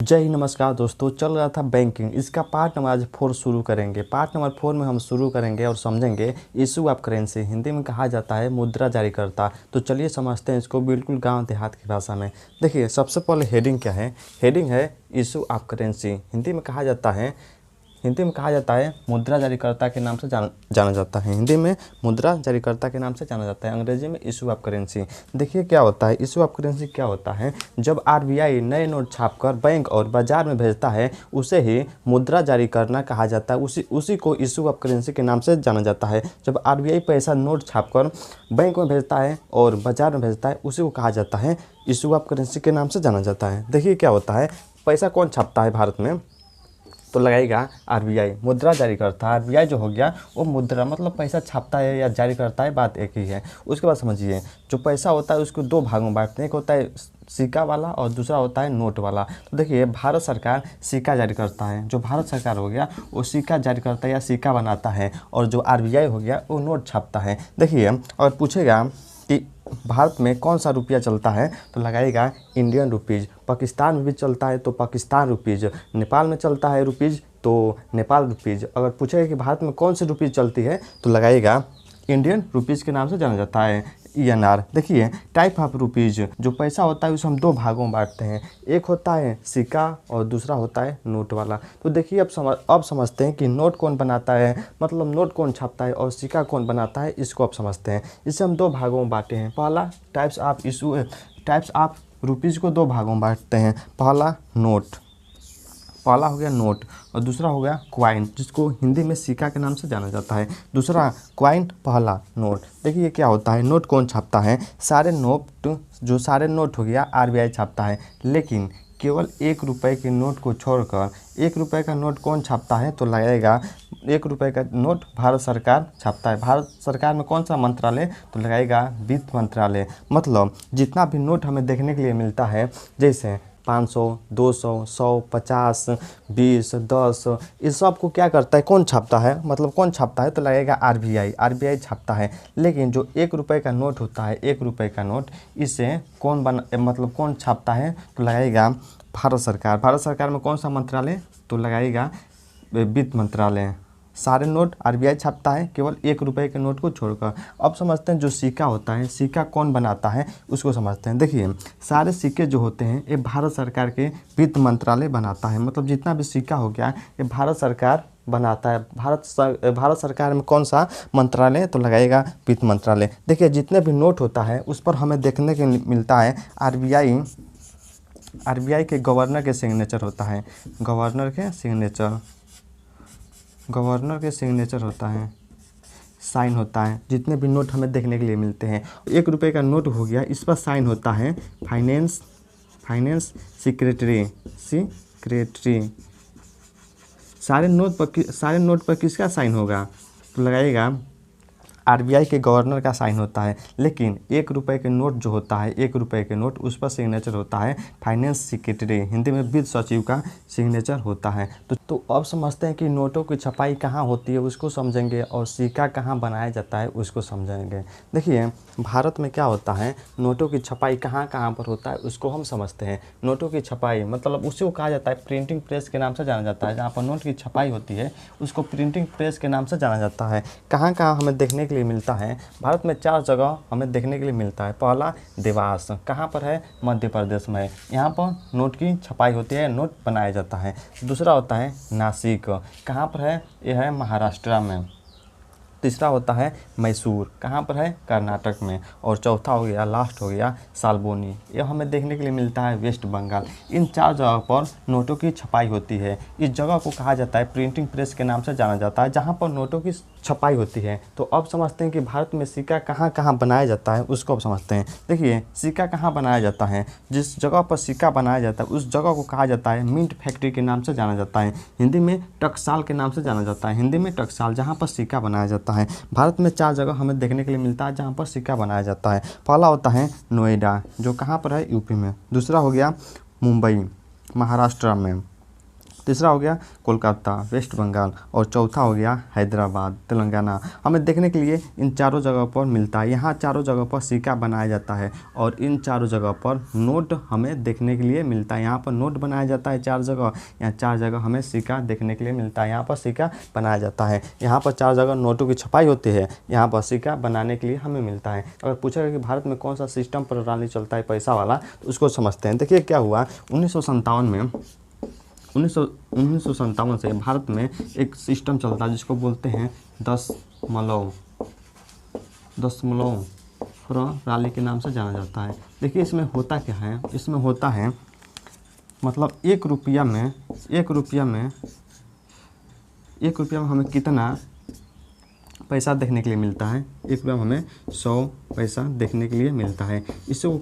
जय हिंद। नमस्कार दोस्तों, चल रहा था बैंकिंग, इसका पार्ट नंबर आज 4 शुरू करेंगे। पार्ट नंबर 4 में हम शुरू करेंगे और समझेंगे इशू ऑफ करेंसी। हिंदी में कहा जाता है मुद्रा जारी करता। तो चलिए समझते हैं इसको बिल्कुल गांव देहात की भाषा में। देखिए सबसे पहले हेडिंग क्या है। हेडिंग है इशू ऑफ करेंसी। हिंदी में कहा जाता है मुद्रा जारीकर्ता के नाम से जाना जाता है। हिंदी में मुद्रा जारीकर्ता के नाम से जाना जाता है, अंग्रेजी में इशू ऑफ करेंसी। देखिए क्या होता है इशू ऑफ करेंसी। क्या होता है, जब आरबीआई नए नोट छापकर बैंक और बाजार में भेजता है उसे ही मुद्रा जारी करना कहा जाता है। उसी को इशू ऑफ करेंसी के नाम से जाना जाता है। जब आरबीआई पैसा नोट छापकर बैंक में भेजता है और बाजार में भेजता है उसी को कहा जाता है इशू ऑफ करेंसी के नाम से जाना जाता है। देखिए क्या होता है, पैसा कौन छापता है भारत में, तो लगाएगा आरबीआई। मुद्रा जारी करता है, आरबीआई जो हो गया वो मुद्रा मतलब पैसा छापता है या जारी करता है, बात एक ही है। उसके बाद समझिए, जो पैसा होता है उसको दो भागों में बांटते हैं। एक होता है सिक्का वाला और दूसरा होता है नोट वाला। तो देखिए भारत सरकार सिक्का जारी करता है। जो भारत सरकार हो गया वो सिक्का जारी करता है या सिक्का बनाता है, और जो आरबीआई हो गया वो नोट छापता है। देखिए और पूछेगा कि भारत में कौन सा रुपया चलता है, तो लगाएगा इंडियन रुपीज़। पाकिस्तान में भी चलता है तो पाकिस्तान रुपीज़, नेपाल में चलता है रुपीज़ तो नेपाल रुपीज़। अगर पूछेगा कि भारत में कौन सी रुपीज़ चलती है तो लगाएगा इंडियन रुपीज़ के नाम से जाना जाता है, ईएनआर। देखिए टाइप ऑफ रुपीज़, जो पैसा होता है उसे हम दो भागों में बांटते हैं। एक होता है सिक्का और दूसरा होता है नोट वाला। तो देखिए अब समझते हैं कि नोट कौन बनाता है, मतलब नोट कौन छापता है, और सिक्का कौन बनाता है, इसको अब समझते हैं। इसे हम दो भागों में बांटे हैं। पहला टाइप्स ऑफ रुपीज़ को दो भागों में बांटते हैं। पहला हो गया नोट और दूसरा हो गया क्वाइन, जिसको हिंदी में सिक्का के नाम से जाना जाता है। दूसरा क्वाइन, पहला नोट। देखिए क्या होता है, नोट कौन छापता है, सारे नोट हो गया आरबीआई छापता है, लेकिन केवल 1 रुपये के नोट को छोड़कर 1 रुपये का नोट कौन छापता है, तो लगाएगा 1 रुपये का नोट भारत सरकार छापता है। भारत सरकार में कौन सा मंत्रालय, तो लगाएगा वित्त मंत्रालय। मतलब जितना भी नोट हमें देखने के लिए मिलता है, जैसे 500, 200, 100, 50, 20, 10, इस सब को क्या करता है, कौन छापता है, मतलब कौन छापता है, तो लगेगा आरबीआई छापता है। लेकिन जो 1 रुपये का नोट होता है, 1 रुपये का नोट, इसे कौन छापता है, तो लगेगा भारत सरकार। भारत सरकार में कौन सा मंत्रालय, तो लगाएगा वित्त मंत्रालय। सारे नोट आरबीआई छापता है, केवल 1 रुपये के नोट को छोड़कर। अब समझते हैं जो सिक्का होता है, सिक्का कौन बनाता है उसको समझते हैं। देखिए सारे सिक्के जो होते हैं ये भारत सरकार के वित्त मंत्रालय बनाता है। मतलब जितना भी सिक्का हो गया ये भारत सरकार बनाता है। भारत सरकार में कौन सा मंत्रालय, तो लगाएगा वित्त मंत्रालय। देखिए जितने भी नोट होता है उस पर हमें देखने के मिलता है आरबीआई के गवर्नर के सिग्नेचर होता है। गवर्नर के सिग्नेचर होता है, साइन होता है। जितने भी नोट हमें देखने के लिए मिलते हैं, 1 रुपये का नोट हो गया, इस पर साइन होता है फाइनेंस सेक्रेटरी। सारे नोट पर किसका साइन होगा, तो लगाएगा आरबीआई के गवर्नर का साइन होता है। लेकिन 1 रुपये के नोट जो होता है, 1 रुपये के नोट, उस पर सिग्नेचर होता है फाइनेंस सेक्रेटरी, हिंदी में वित्त सचिव का सिग्नेचर होता है। तो अब समझते हैं कि नोटों की छपाई कहाँ होती है उसको समझेंगे, और सिक्का कहाँ बनाया जाता है उसको समझेंगे। देखिए भारत में क्या होता है, नोटों की छपाई कहाँ कहाँ पर होता है उसको हम समझते हैं। नोटों की छपाई मतलब उसी को कहा जाता है प्रिंटिंग प्रेस के नाम से जाना जाता है। जहाँ पर नोट की छपाई होती है उसको प्रिंटिंग प्रेस के नाम से जाना जाता है। कहाँ कहाँ हमें देखने के लिए मिलता है, भारत में 4 जगह हमें देखने के लिए मिलता है। पहला देवास, कहाँ पर है, मध्य प्रदेश में, यहाँ पर नोट की छपाई होती है, नोट बनाया जाता है। दूसरा होता है नासिक, कहाँ पर है, यह है महाराष्ट्र में। तीसरा होता है मैसूर, कहाँ पर है, कर्नाटक में। और चौथा हो गया, लास्ट हो गया साल्बोनी, यह हमें देखने के लिए मिलता है वेस्ट बंगाल। इन 4 जगह पर नोटों की छपाई होती है। इस जगह को कहा जाता है प्रिंटिंग प्रेस के नाम से जाना जाता है, जहाँ पर नोटों की छपाई होती है। तो अब समझते हैं कि भारत में सिक्का कहाँ कहाँ बनाया जाता है उसको अब समझते हैं। देखिए सिक्का कहाँ बनाया जाता है, जिस जगह पर सिक्का बनाया जाता है उस जगह को कहा जाता है मिंट फैक्ट्री के नाम से जाना जाता है। हिंदी में टकसाल के नाम से जाना जाता है, हिंदी में टकसाल, जहाँ पर सिक्का बनाया जाता है। भारत में 4 जगह हमें देखने के लिए मिलता है जहाँ पर सिक्का बनाया जाता है। पहला होता है नोएडा, जो कहाँ पर है, यूपी में। दूसरा हो गया मुंबई, महाराष्ट्र में। तीसरा हो गया कोलकाता वेस्ट बंगाल, और चौथा हो गया हैदराबाद तेलंगाना। हमें देखने के लिए इन चारों जगह पर मिलता है। यहाँ चारों जगह पर सिक्का बनाया जाता है और इन चारों जगह पर नोट हमें देखने के लिए मिलता है। यहाँ पर नोट बनाया जाता है 4 जगह, यहाँ 4 जगह हमें सिक्का देखने के लिए मिलता है। यहाँ पर सिक्का बनाया जाता है, यहाँ पर 4 जगह नोटों की छपाई होती है, यहाँ पर सिक्का बनाने के लिए हमें मिलता है। अगर पूछा गया कि भारत में कौन सा सिस्टम प्रणाली चलता है पैसा वाला, तो उसको समझते हैं। देखिए क्या हुआ 1957 में 1957 से भारत में एक सिस्टम चलता है जिसको बोलते हैं दशमलव प्रणाली के नाम से जाना जाता है। देखिए इसमें होता क्या है, इसमें होता है मतलब 1 रुपया में हमें कितना पैसा देखने के लिए मिलता है। 1 रुपया में हमें 100 पैसा देखने के लिए मिलता है। इसी को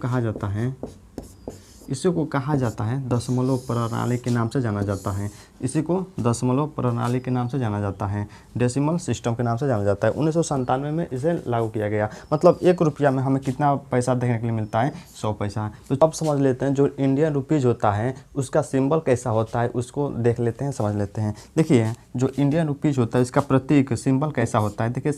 कहा जाता है दशमलव प्रणाली के नाम से जाना जाता है। इसी को दशमलव प्रणाली के नाम से जाना जाता है, डेसिमल सिस्टम के नाम से जाना जाता है। 1997 में इसे लागू किया गया। मतलब 1 रुपया में हमें कितना पैसा देखने के लिए मिलता है, 100 पैसा। तो अब समझ लेते हैं जो इंडियन रुपीज़ होता है उसका सिंबल कैसा होता है, उसको देख लेते हैं, समझ लेते हैं। देखिए जो इंडियन रुपीज़ होता है इसका प्रतीक सिंबल कैसा होता है। देखिए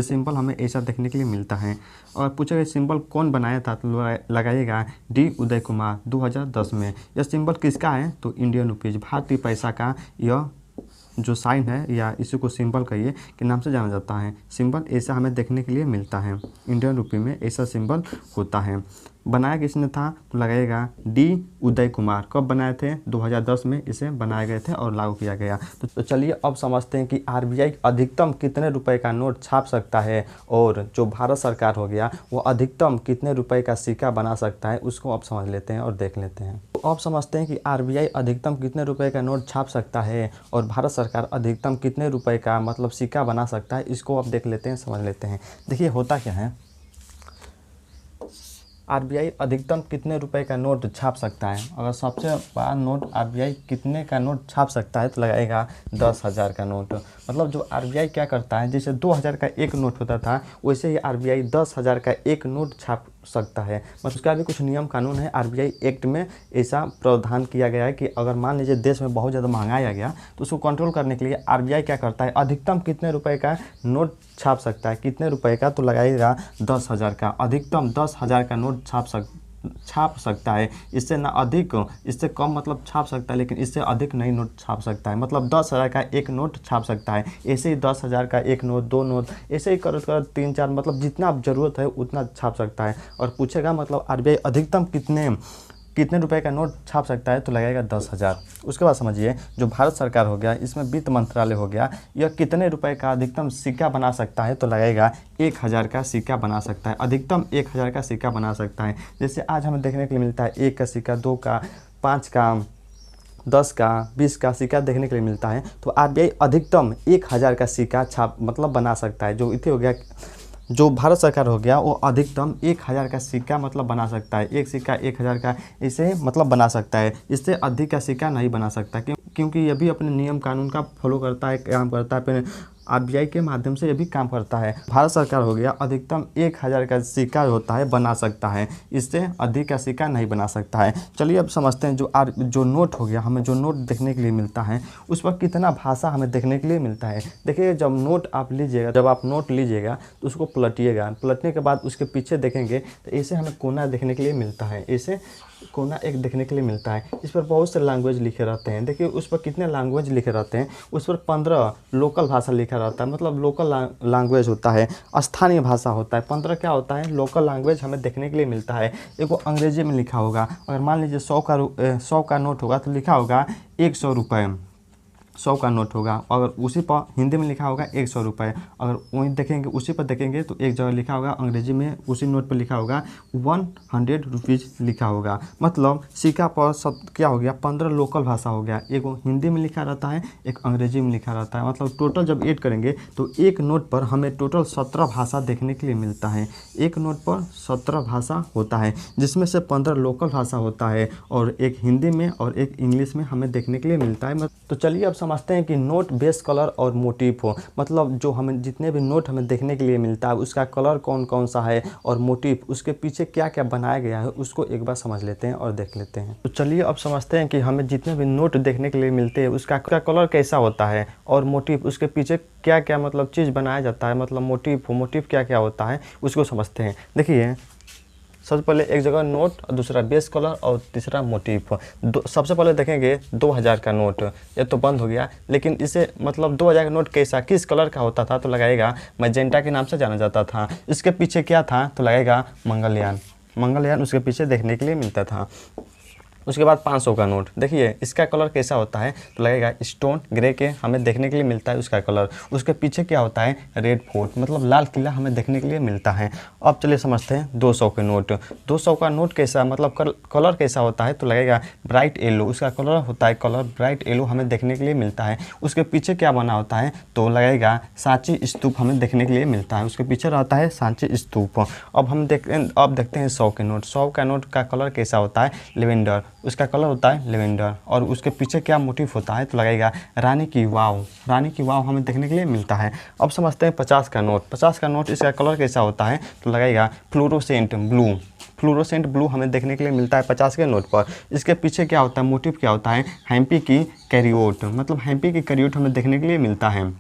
सिंबल हमें ऐसा देखने के लिए मिलता है। और पूछा गया सिंबल कौन बनाया था, तो लगाइएगा डी उदय कुमार 2010 में। यह सिंबल किसका है, तो इंडियन रुपीज़ भारतीय पैसा का यह जो साइन है या इसी को सिंबल कहिए के नाम से जाना जाता है। सिंबल ऐसा हमें देखने के लिए मिलता है, इंडियन रुपये में ऐसा सिंबल होता है। बनाया किसने था, तो लगाइएगा डी उदय कुमार। कब बनाए थे, 2010 में इसे बनाए गए थे और लागू किया गया। तो चलिए अब समझते हैं कि आरबीआई अधिकतम कितने रुपए का नोट छाप सकता है और जो भारत सरकार हो गया वो अधिकतम कितने रुपए का सिक्का बना सकता है, उसको अब समझ लेते हैं और देख लेते हैं। तो अब समझते हैं कि आरबीआई अधिकतम कितने रुपए का नोट छाप सकता है और भारत सरकार अधिकतम कितने रुपए का मतलब सिक्का बना सकता है, इसको अब देख लेते हैं, समझ लेते हैं। देखिए होता क्या है, आरबीआई अधिकतम कितने रुपए का नोट छाप सकता है। अगर सबसे बड़ा नोट आरबीआई कितने का नोट छाप सकता है, तो लगाएगा 10,000 का नोट। मतलब जो आरबीआई क्या करता है, जैसे 2000 का एक नोट होता था वैसे ही आरबीआई 10,000 का एक नोट छाप सकता है। मतलब उसका भी कुछ नियम कानून है, आरबीआई एक्ट में ऐसा प्रावधान किया गया है कि अगर मान लीजिए देश में बहुत ज़्यादा महंगाई आ गया तो उसको कंट्रोल करने के लिए आरबीआई क्या करता है, अधिकतम कितने रुपए का नोट छाप सकता है, कितने रुपए का, तो लगाइएगा 10,000 का। अधिकतम 10,000 का नोट छाप सकता है। इससे ना अधिक, इससे कम मतलब छाप सकता है, लेकिन इससे अधिक नहीं नोट छाप सकता है। मतलब 10,000 का एक नोट छाप सकता है। ऐसे ही 10,000 का एक नोट, 2 नोट, ऐसे ही कर 3-4 मतलब जितना अब ज़रूरत है उतना छाप सकता है। और पूछेगा मतलब आरबीआई अधिकतम कितने रुपए का नोट छाप सकता है, तो लगाएगा 10,000। उसके बाद समझिए जो भारत सरकार हो गया, इसमें वित्त मंत्रालय हो गया, यह कितने रुपए का अधिकतम सिक्का बना सकता है, तो लगाएगा 1,000 का सिक्का बना सकता है। अधिकतम 1,000 का सिक्का बना सकता है। जैसे आज हमें देखने के लिए मिलता है 1 का सिक्का, 2 का, 5 का, 10 का, 20 का सिक्का देखने के लिए मिलता है। तो आरबीआई अधिकतम 1,000 का सिक्का मतलब बना सकता है। जो इतने हो गया, जो भारत सरकार हो गया वो अधिकतम 1,000 का सिक्का मतलब बना सकता है। एक सिक्का 1,000 का इसे मतलब बना सकता है। इससे अधिक का सिक्का नहीं बना सकता, क्योंकि ये भी अपने नियम कानून का फॉलो करता है, काम करता है, अपने आरबीआई के माध्यम से ये भी काम करता है। भारत सरकार हो गया अधिकतम 1,000 का सिक्का होता है बना सकता है, इससे अधिक का सिक्का नहीं बना सकता है। चलिए अब समझते हैं जो नोट हो गया, हमें जो नोट देखने के लिए मिलता है उस पर कितना भाषा हमें देखने के लिए मिलता है। देखिए जब आप नोट लीजिएगा तो उसको पलटिएगा, पलटने के बाद उसके पीछे देखेंगे तो ऐसे हमें कोना देखने के लिए मिलता है, ऐसे कोना एक देखने के लिए मिलता है। इस पर बहुत से लैंग्वेज लिखे रहते हैं। देखिए उस पर कितने लैंग्वेज लिखे रहते हैं, उस पर 15 लोकल भाषा लिखा रहता है। मतलब लोकल लैंग्वेज होता है, स्थानीय भाषा होता है। 15 क्या होता है, लोकल लैंग्वेज हमें देखने के लिए मिलता है। एक वो अंग्रेजी में लिखा होगा, अगर मान लीजिए 100 का नोट होगा तो लिखा होगा 100 रुपये, 100 का नोट होगा। अगर उसी पर हिंदी में लिखा होगा 100 रुपये, अगर वहीं देखेंगे उसी पर देखेंगे तो एक जगह लिखा होगा अंग्रेजी में, उसी नोट पर लिखा होगा 100 रुपीज़ लिखा होगा। मतलब सिक्का पर सब क्या हो गया, 15 लोकल भाषा हो गया। एक हिंदी में लिखा रहता है, एक अंग्रेजी में लिखा रहता है। मतलब टोटल जब ऐड करेंगे तो एक नोट पर हमें टोटल 17 भाषा देखने के लिए मिलता है। एक नोट पर 17 भाषा होता है, जिसमें से 15 लोकल भाषा होता है और एक हिंदी में और एक इंग्लिश में हमें देखने के लिए मिलता है। तो चलिए अब समझते हैं कि नोट बेस कलर और मोटिव हो, मतलब जो हमें जितने भी नोट हमें देखने के लिए मिलता है उसका कलर कौन कौन सा है और मोटिव उसके पीछे क्या क्या बनाया गया है उसको एक बार समझ लेते हैं और देख लेते हैं। तो चलिए अब समझते हैं कि हमें जितने भी नोट देखने के लिए मिलते हैं उसका कलर कैसा होता है और मोटिव उसके पीछे क्या क्या मतलब चीज़ बनाया जाता है, मतलब मोटिव क्या क्या होता है उसको समझते हैं। देखिए सबसे पहले एक जगह नोट, दूसरा बेस कलर और तीसरा मोटिव। सबसे पहले देखेंगे 2000 का नोट, ये तो बंद हो गया, लेकिन इसे मतलब 2000 का नोट कैसा किस कलर का होता था तो लगाएगा मैजेंटा के नाम से जाना जाता था। इसके पीछे क्या था तो लगाएगा मंगलयान उसके पीछे देखने के लिए मिलता था। उसके बाद 500 का नोट, देखिए इसका कलर कैसा होता है तो लगेगा स्टोन ग्रे के हमें देखने के लिए मिलता है उसका कलर। उसके पीछे क्या होता है रेड फोर्ट, मतलब लाल किला हमें देखने के लिए मिलता है। अब चलिए समझते हैं 200 के नोट। 200 का नोट कैसा मतलब कलर कैसा होता है तो लगेगा ब्राइट येलो, उसका कलर होता है कलर ब्राइट येलो हमें देखने के लिए मिलता है। उसके पीछे क्या बना होता है तो लगेगा सांची स्तूप हमें देखने के लिए मिलता है, उसके पीछे रहता है सांची स्तूप। अब देखते हैं 100 के नोट। 100 का नोट का कलर कैसा होता है लेवेंडर, उसका कलर होता है लेवेंडर। और उसके पीछे क्या मोटिव होता है तो लगेगा रानी की वाव हमें देखने के लिए मिलता है। अब समझते हैं 50 का नोट। 50 का नोट इसका कलर कैसा होता है तो लगेगा फ्लोरोसेंट ब्लू हमें देखने के लिए मिलता है 50 के नोट पर। इसके पीछे क्या होता है मोटिव क्या होता है हैम्पी की कैरियोट, मतलब हैम्पी की कैरियोट हमें देखने के लिए मिलता है।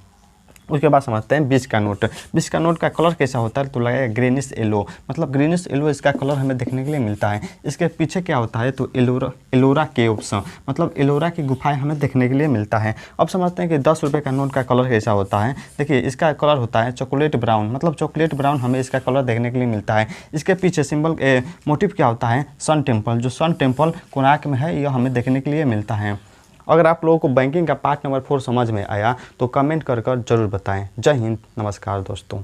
उसके बाद समझते हैं 20 का नोट। 20 का नोट का कलर कैसा होता है तो लगेगा ग्रीनिश येलो, मतलब ग्रीनिश येलो इसका कलर हमें देखने के लिए मिलता है। इसके पीछे क्या होता है तो एलोरा केव्स, मतलब एलोरा की गुफाएं हमें देखने के लिए मिलता है। अब समझते हैं कि 10 रुपये का नोट का कलर कैसा होता है। देखिए इसका कलर होता है चॉकलेट ब्राउन, मतलब चॉकलेट ब्राउन हमें इसका कलर देखने के लिए मिलता है। इसके पीछे सिंबल मोटिव क्या होता है सन टेम्पल, जो सन टेम्पल कोणार्क में है यह हमें देखने के लिए मिलता है। अगर आप लोगों को बैंकिंग का पार्ट नंबर 4 समझ में आया तो कमेंट कर जरूर बताएं। जय हिंद, नमस्कार दोस्तों।